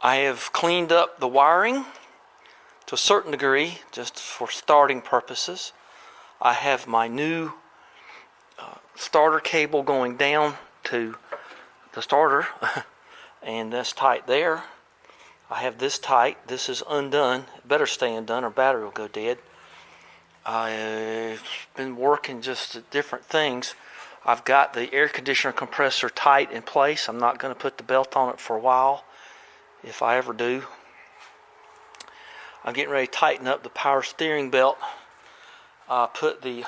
I have cleaned up the wiring to a certain degree, just for starting purposes. I have my new starter cable going down to the starter, and that's tight there. I have this tight. This is undone. It better stay undone or battery will go dead. I've been working just at different things. I've got the air conditioner compressor tight in place. I'm not going to put the belt on it for a while, if I ever do. I'm getting ready to tighten up the power steering belt. Put the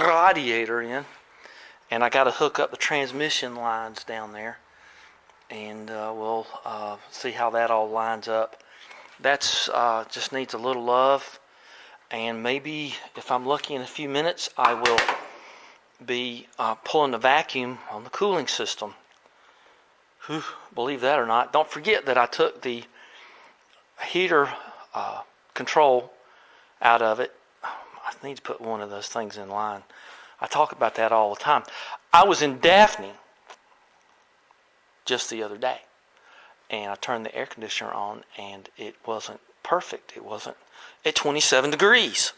radiator in, and I got to hook up the transmission lines down there, and we'll see how that all lines up. That's just needs a little love, and maybe if I'm lucky in a few minutes, I will be pulling the vacuum on the cooling system. Whew, believe that or not. Don't forget that I took the heater control out of it. I need to put one of those things in line. I talk about that all the time. I was in Daphne just the other day, and I turned the air conditioner on, and it wasn't perfect. It wasn't at 27 degrees.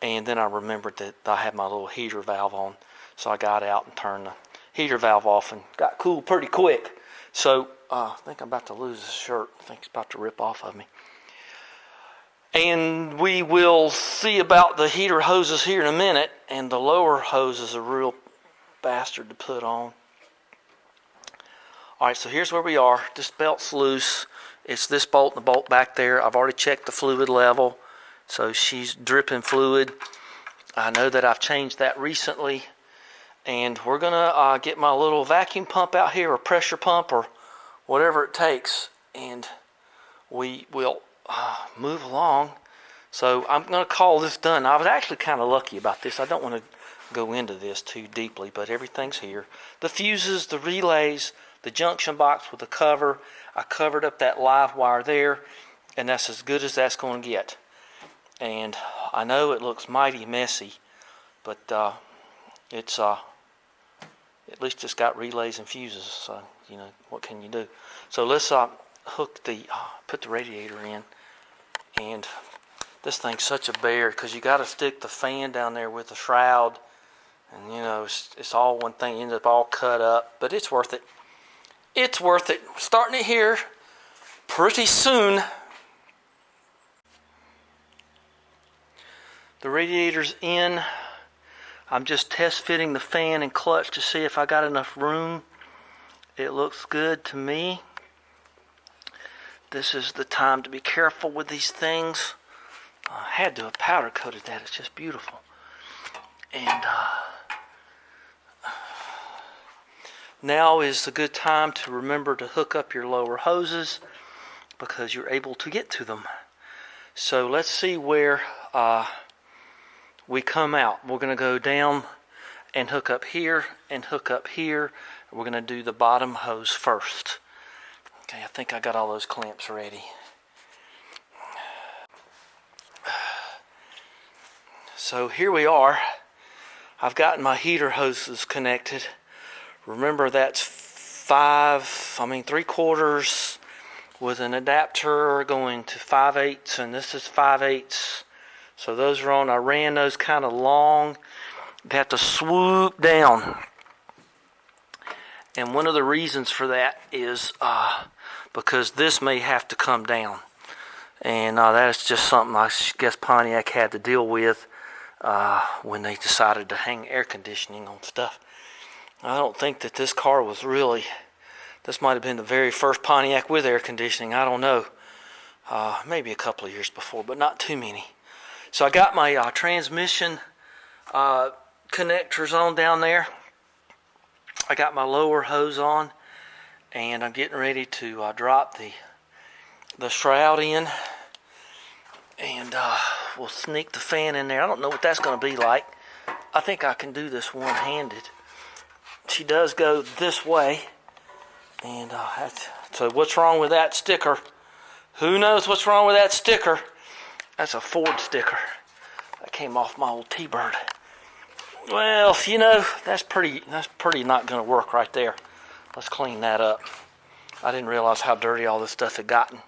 And then I remembered that I had my little heater valve on, so I got out and turned the heater valve off and got cool pretty quick. So I think I'm about to lose this shirt. I think it's about to rip off of me. And we will see about the heater hoses here in a minute, and the lower hose is a real bastard to put on. Alright, so here's where we are. This belt's loose. It's this bolt and the bolt back there. I've already checked the fluid level, so she's dripping fluid. I know that I've changed that recently, and we're going to get my little vacuum pump out here, or pressure pump, or whatever it takes, and we will move along. So I'm going to call this done. I was actually kind of lucky about this. I don't want to go into this too deeply, but everything's here. The fuses, the relays, the junction box with the cover. I covered up that live wire there, and that's as good as that's going to get. And I know it looks mighty messy, but it's at least it's got relays and fuses, so what can you do? So let's put the radiator in. And this thing's such a bear, because you got to stick the fan down there with the shroud, and it's all one thing. You end up all cut up, but it's worth it. It's worth it. We're starting it here pretty soon. The radiator's in. I'm just test fitting the fan and clutch to see if I got enough room. It looks good to me. This is the time to be careful with these things. I had to have powder coated that. It's just beautiful. And now is the good time to remember to hook up your lower hoses, because you're able to get to them. So let's see where we come out. We're going to go down and hook up here and hook up here. We're going to do the bottom hose first. Okay, I think I got all those clamps ready. So here we are. I've gotten my heater hoses connected. Remember, that's 3/4 with an adapter going to 5/8, and this is 5/8. So those are on. I ran those kind of long. They have to swoop down. And one of the reasons for that is because this may have to come down. And that's just something I guess Pontiac had to deal with when they decided to hang air conditioning on stuff. I don't think that this car was really, this might have been the very first Pontiac with air conditioning. I don't know. Maybe a couple of years before, but not too many. So I got my transmission connectors on down there. I got my lower hose on, and I'm getting ready to drop the shroud in, and we'll sneak the fan in there. I don't know what that's going to be like. I think I can do this one-handed. She does go this way, and so what's wrong with that sticker? Who knows what's wrong with that sticker? That's a Ford sticker that came off my old T-Bird. Well, that's pretty not going to work right there. Let's clean that up. I didn't realize how dirty all this stuff had gotten.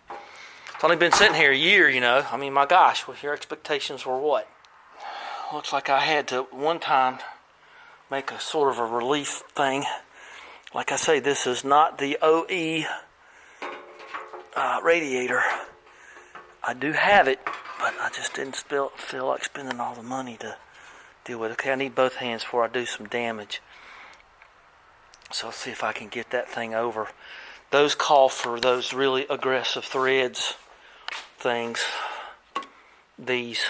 It's only been sitting here a year, you know. I mean, my gosh, well, your expectations were what? Looks like I had to one time make a sort of a relief thing. Like I say, this is not the OE radiator. I do have it, but I just didn't feel like spending all the money to deal with it. Okay, I need both hands before I do some damage. So I'll see if I can get that thing over. Those call for those really aggressive threads things. These.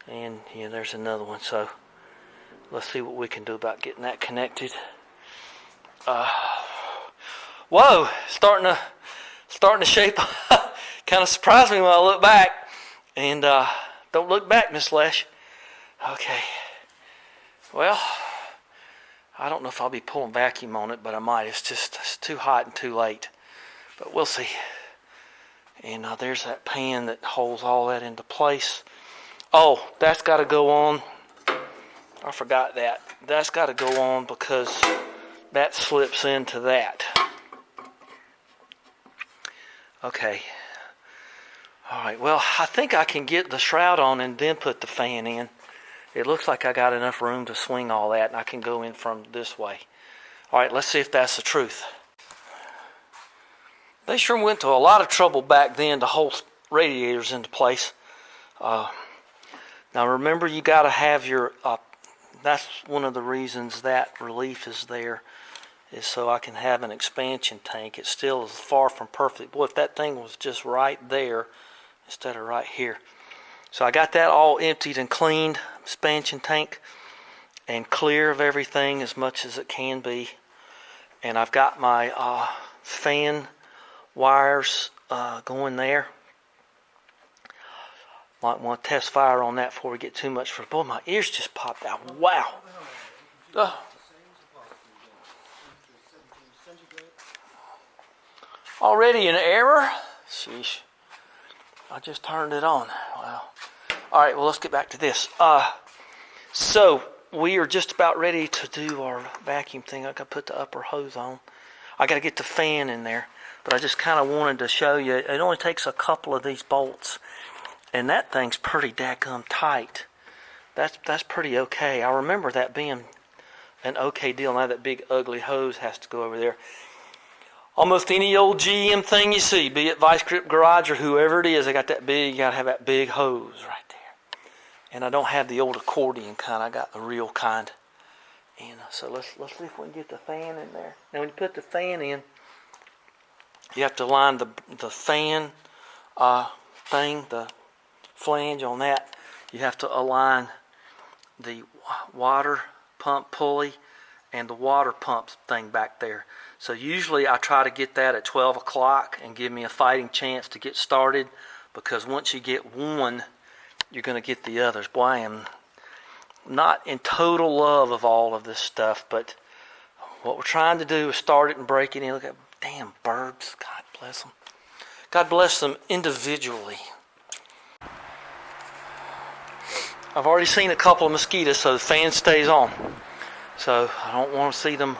And yeah, there's another one. So let's see what we can do about getting that connected. Whoa, starting to shape. Kind of surprised me when I look back. And don't look back, Miss Lesh. Okay. Well, I don't know if I'll be pulling vacuum on it, but I might. It's too hot and too late. But we'll see. And there's that pan that holds all that into place. Oh, that's got to go on. I forgot that. That's got to go on because that slips into that. Okay. All right. Well, I think I can get the shroud on and then put the fan in. It looks like I got enough room to swing all that, and I can go in from this way. All right, let's see if that's the truth. They sure went to a lot of trouble back then to hold radiators into place. Now remember, you got to have your, that's one of the reasons that relief is there, is so I can have an expansion tank. It still is far from perfect. Boy, if that thing was just right there instead of right here. So I got that all emptied and cleaned, expansion tank, and clear of everything as much as it can be. And I've got my fan wires going there. Might want to test fire on that before we get too much. Boy, my ears just popped out. Wow. Already an error? Sheesh. I just turned it on. Wow. All right, well, let's get back to this. So we are just about ready to do our vacuum thing. I got to put the upper hose on. I got to get the fan in there. But I just kind of wanted to show you, it only takes a couple of these bolts. And that thing's pretty daggum tight. That's pretty okay. I remember that being an okay deal. Now that big ugly hose has to go over there. Almost any old GM thing you see, be it Vice Grip Garage or whoever it is, they got that big, you got to have that big hose right there. And I don't have the old accordion kind, I got the real kind. And so let's see if we can get the fan in there. Now when you put the fan in, you have to line the fan thing, the flange on that. You have to align the water pump pulley and the water pump thing back there. So usually I try to get that at 12 o'clock and give me a fighting chance to get started, because once you get one, you're going to get the others. Boy, I am not in total love of all of this stuff, but what we're trying to do is start it and break it in. Look at damn birds. God bless them. God bless them individually. I've already seen a couple of mosquitoes, so the fan stays on. So I don't want to see them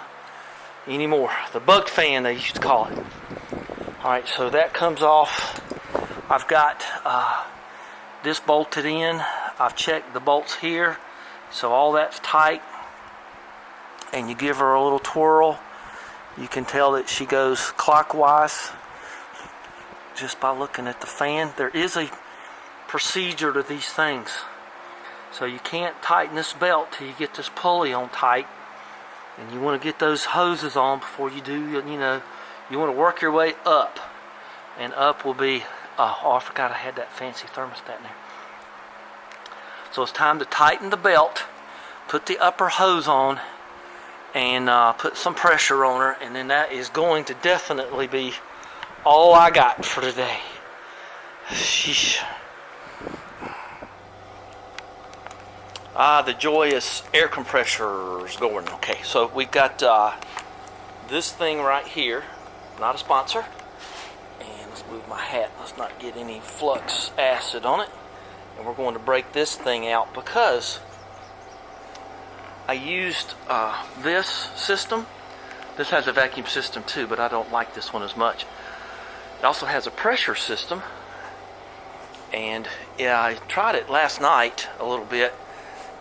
anymore. The bug fan, they used to call it. Alright, so that comes off. I've got this bolted in. I've checked the bolts here. So all that's tight. And you give her a little twirl. You can tell that she goes clockwise just by looking at the fan. There is a procedure to these things. So you can't tighten this belt till you get this pulley on tight. And you want to get those hoses on before you do, you know, you want to work your way up. And up will be, oh, I forgot I had that fancy thermostat in there. So it's time to tighten the belt, put the upper hose on, and put some pressure on her. And then that is going to definitely be all I got for today. Sheesh. The joyous air compressors going. Okay, so we got this thing right here, not a sponsor. And let's move my hat. Let's not get any flux acid on it. And we're going to break this thing out because I used this system. This has a vacuum system too, but I don't like this one as much. It also has a pressure system, and yeah, I tried it last night a little bit,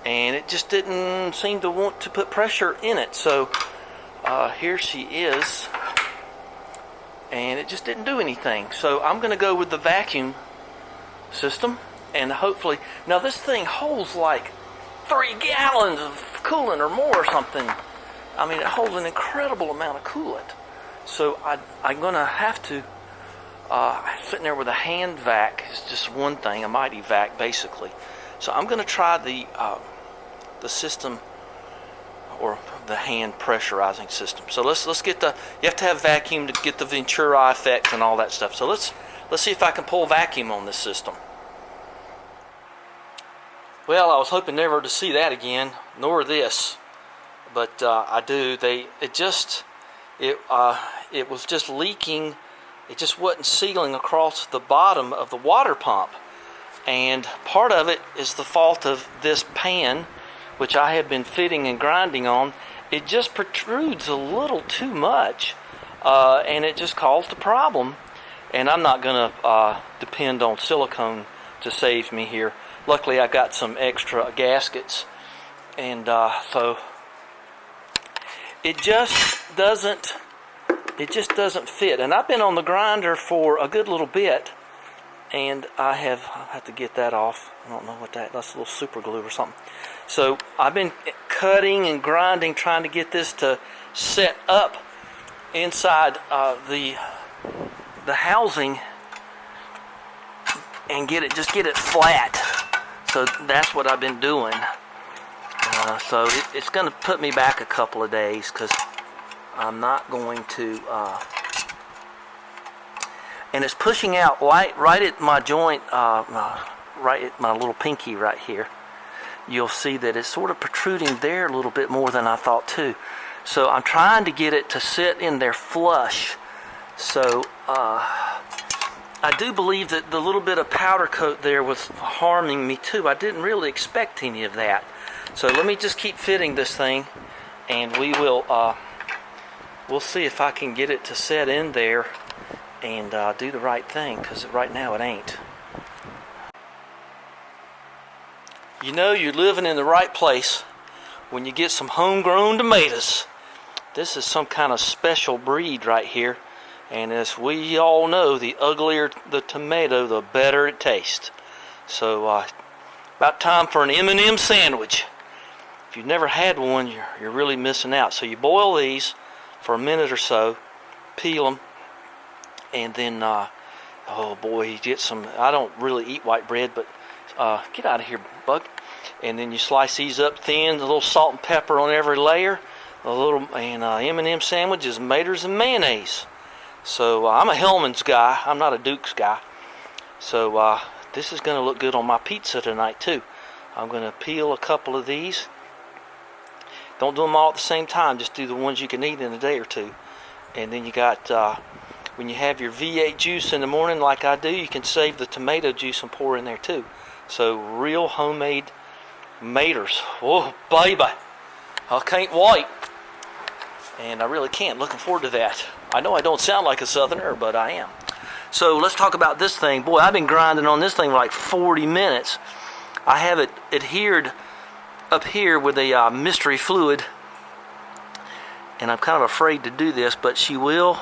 and it just didn't seem to want to put pressure in it. So here she is, and it just didn't do anything. So I'm going to go with the vacuum system, and hopefully, now this thing holds like 3 gallons of coolant or more or something. I mean, it holds an incredible amount of coolant. So I'm going to have to, sitting there with a hand vac is just one thing, a mighty vac basically. So I'm going to try the system, or the hand pressurizing system. So let's get you have to have vacuum to get the Venturi effect and all that stuff. So let's see if I can pull vacuum on this system. Well, I was hoping never to see that again, nor this, but I do. It was just leaking. It just wasn't sealing across the bottom of the water pump, and part of it is the fault of this pan, which I have been fitting and grinding on. It just protrudes a little too much, and it just caused a problem. And I'm not going to depend on silicone to save me here. Luckily, I got some extra gaskets, and so it just doesn't fit. And I've been on the grinder for a good little bit, and I'll have to get that off. I don't know what that's a little super glue or something. So I've been cutting and grinding, trying to get this to set up inside the housing and get it flat. So that's what I've been doing. So it's going to put me back a couple of days, because I'm not going to. And it's pushing out right at my joint, right at my little pinky right here. You'll see that it's sort of protruding there a little bit more than I thought too. So I'm trying to get it to sit in there flush. So I do believe that the little bit of powder coat there was harming me too. I didn't really expect any of that. So let me just keep fitting this thing, and we'll see if I can get it to set in there and do the right thing, because right now it ain't. You know you're living in the right place when you get some homegrown tomatoes. This is some kind of special breed right here, and as we all know, the uglier the tomato, the better it tastes. So about time for an M&M sandwich. If you've never had one, you're really missing out. So you boil these for a minute or so, peel them, and then oh boy, you get some. I don't really eat white bread, but get out of here, bug. And then you slice these up thin, a little salt and pepper on every layer, M&M sandwiches, tomatoes, and mayonnaise. So I'm a Hellman's guy. I'm not a Duke's guy. So this is going to look good on my pizza tonight too. I'm going to peel a couple of these. Don't do them all at the same time. Just do the ones you can eat in a day or two. And then you got, when you have your V8 juice in the morning like I do, you can save the tomato juice and pour in there too. So real homemade maters. Oh, baby. I can't wait. And I really can't. Looking forward to that. I know I don't sound like a Southerner, but I am. So let's talk about this thing. Boy, I've been grinding on this thing for like 40 minutes. I have it adhered up here with a mystery fluid, and I'm kind of afraid to do this, but she will.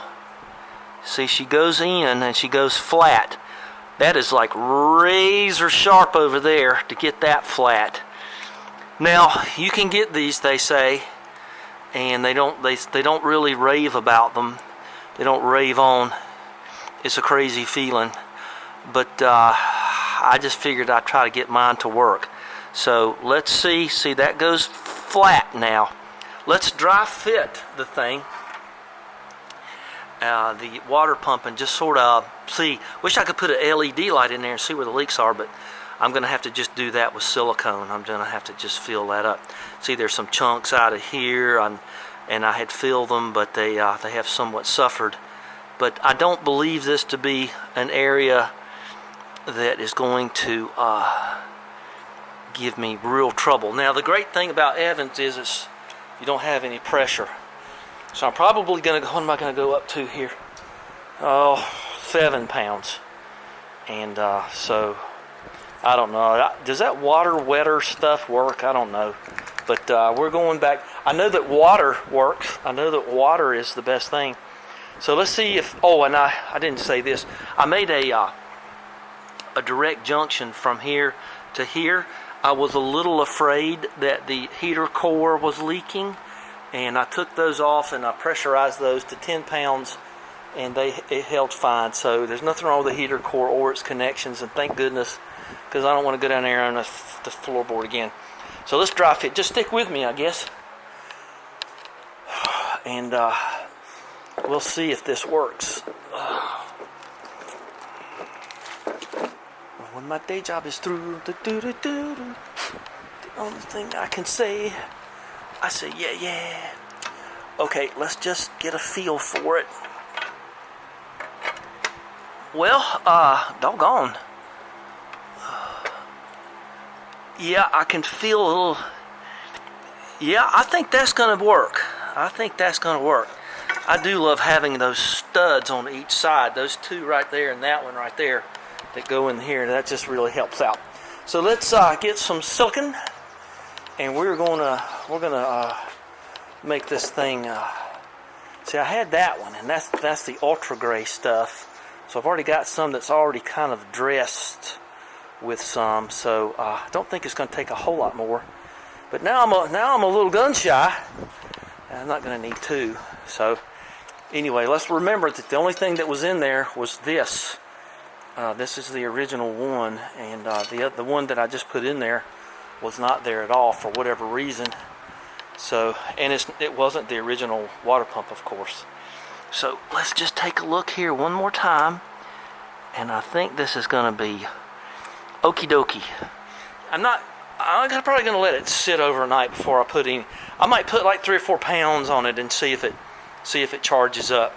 See, she goes in and she goes flat. That is like razor sharp over there to get that flat. Now you can get these, they say, and they don't really rave about them. They don't rave on. It's a crazy feeling, but I just figured I'd try to get mine to work. So let's see. See, that goes flat now. Let's dry fit the thing, the water pump, and just sort of see. Wish I could put an LED light in there and see where the leaks are, but I'm going to have to just do that with silicone. I'm going to have to just fill that up. See, there's some chunks out of here, and I had filled them, but they have somewhat suffered. But I don't believe this to be an area that is going to give me real trouble. Now, the great thing about Evans is you don't have any pressure. So I'm probably going to, what am I going to go up to here? Oh, 7 pounds. And so, I don't know. Does that water wetter stuff work? I don't know. But we're going back. I know that water works. I know that water is the best thing. So let's see if, oh, and I didn't say this. I made a direct junction from here to here. I was a little afraid that the heater core was leaking. And I took those off and I pressurized those to 10 pounds. And it held fine. So there's nothing wrong with the heater core or its connections. And thank goodness, because I don't want to go down there on the floorboard again. So let's dry fit. Just stick with me, I guess. And we'll see if this works. When my day job is through, the only thing I can say, I say, yeah. Okay, let's just get a feel for it. Well, doggone. Yeah, I can feel a little. Yeah, I think that's going to work. I do love having those studs on each side. Those two right there and that one right there that go in here. That just really helps out. So let's get some silicone, and we're gonna make this thing. See, I had that one, and that's the ultra gray stuff. So I've already got some that's already kind of dressed with some. So I don't think it's going to take a whole lot more. But now I'm a little gun shy. I'm not going to need two. So anyway, let's remember that the only thing that was in there was this. This is the original one, and the one that I just put in there was not there at all for whatever reason. So, and it wasn't the original water pump, of course. So let's just take a look here one more time, and I think this is going to be okie dokie. I'm probably going to let it sit overnight before I put in. I might put like 3 or 4 pounds on it and see if it charges up.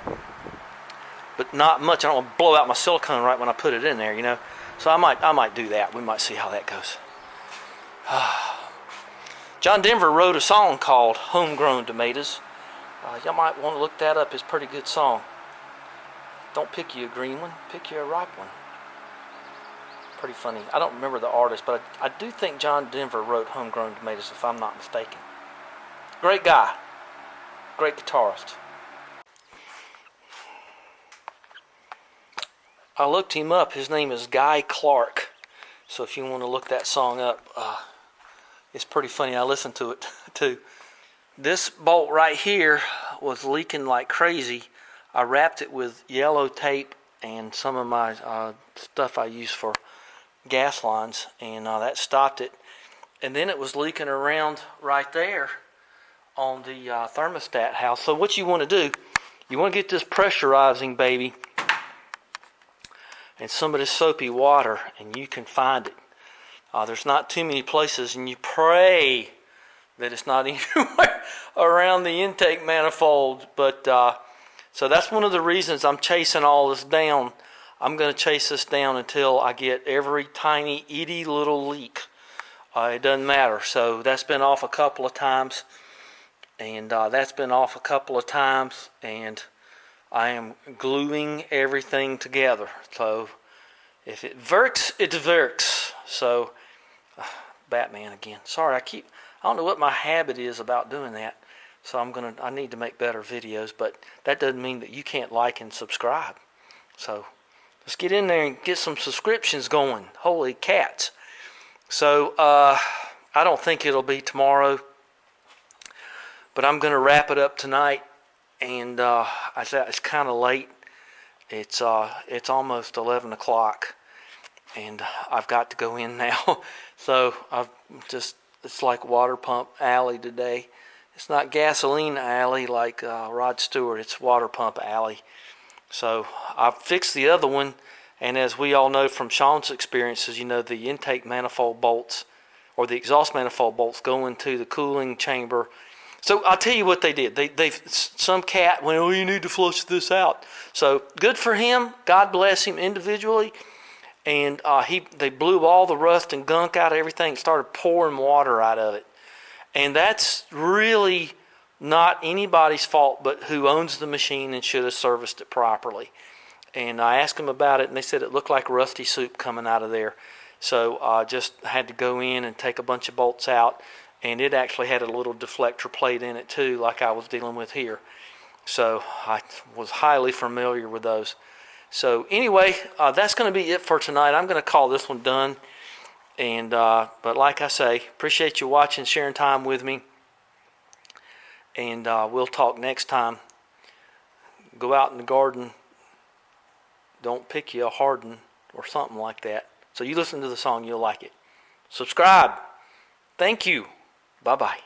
But not much. I don't want to blow out my silicone right when I put it in there, you know. So I might do that. We might see how that goes. John Denver wrote a song called Homegrown Tomatoes. Y'all might want to look that up. It's a pretty good song. Don't pick you a green one. Pick you a ripe one. Pretty funny. I don't remember the artist, but I do think John Denver wrote Homegrown Tomatoes, if I'm not mistaken. Great guy. Great guitarist. I looked him up. His name is Guy Clark. So if you want to look that song up, it's pretty funny. I listened to it too. This bolt right here was leaking like crazy. I wrapped it with yellow tape and some of my stuff I use for gas lines, and that stopped it. And then it was leaking around right there on the thermostat house. So what you want to do, you want to get this pressurizing baby and some of this soapy water, and you can find it. There's not too many places, and you pray that it's not anywhere around the intake manifold. But so that's one of the reasons I'm chasing all this down. I'm going to chase this down until I get every tiny, itty little leak. It doesn't matter. So that's been off a couple of times, and that's been off a couple of times, and I am gluing everything together. So if it works, it works. So Batman again. Sorry, I don't know what my habit is about doing that. So I need to make better videos, but that doesn't mean that you can't like and subscribe. So let's get in there and get some subscriptions going. Holy cats. So I don't think it'll be tomorrow, but I'm going to wrap it up tonight. And it's kind of late. It's almost 11 o'clock, and I've got to go in now. So it's like water pump alley today. It's not gasoline alley like Rod Stewart. It's water pump alley. So I've fixed the other one, and as we all know from Sean's experiences, you know, the intake manifold bolts or the exhaust manifold bolts go into the cooling chamber. So I'll tell you what they did. Some cat went, oh, you need to flush this out. So good for him. God bless him individually. And they blew all the rust and gunk out of everything and started pouring water out of it. And that's really not anybody's fault but who owns the machine and should have serviced it properly. And I asked them about it, and they said it looked like rusty soup coming out of there. So I just had to go in and take a bunch of bolts out, and it actually had a little deflector plate in it too, like I was dealing with here. So I was highly familiar with those. So anyway, that's going to be it for tonight. I'm going to call this one done. And but like I say, appreciate you watching, sharing time with me. And we'll talk next time. Go out in the garden. Don't pick you a hardin or something like that. So you listen to the song, you'll like it. Subscribe. Thank you. Bye-bye.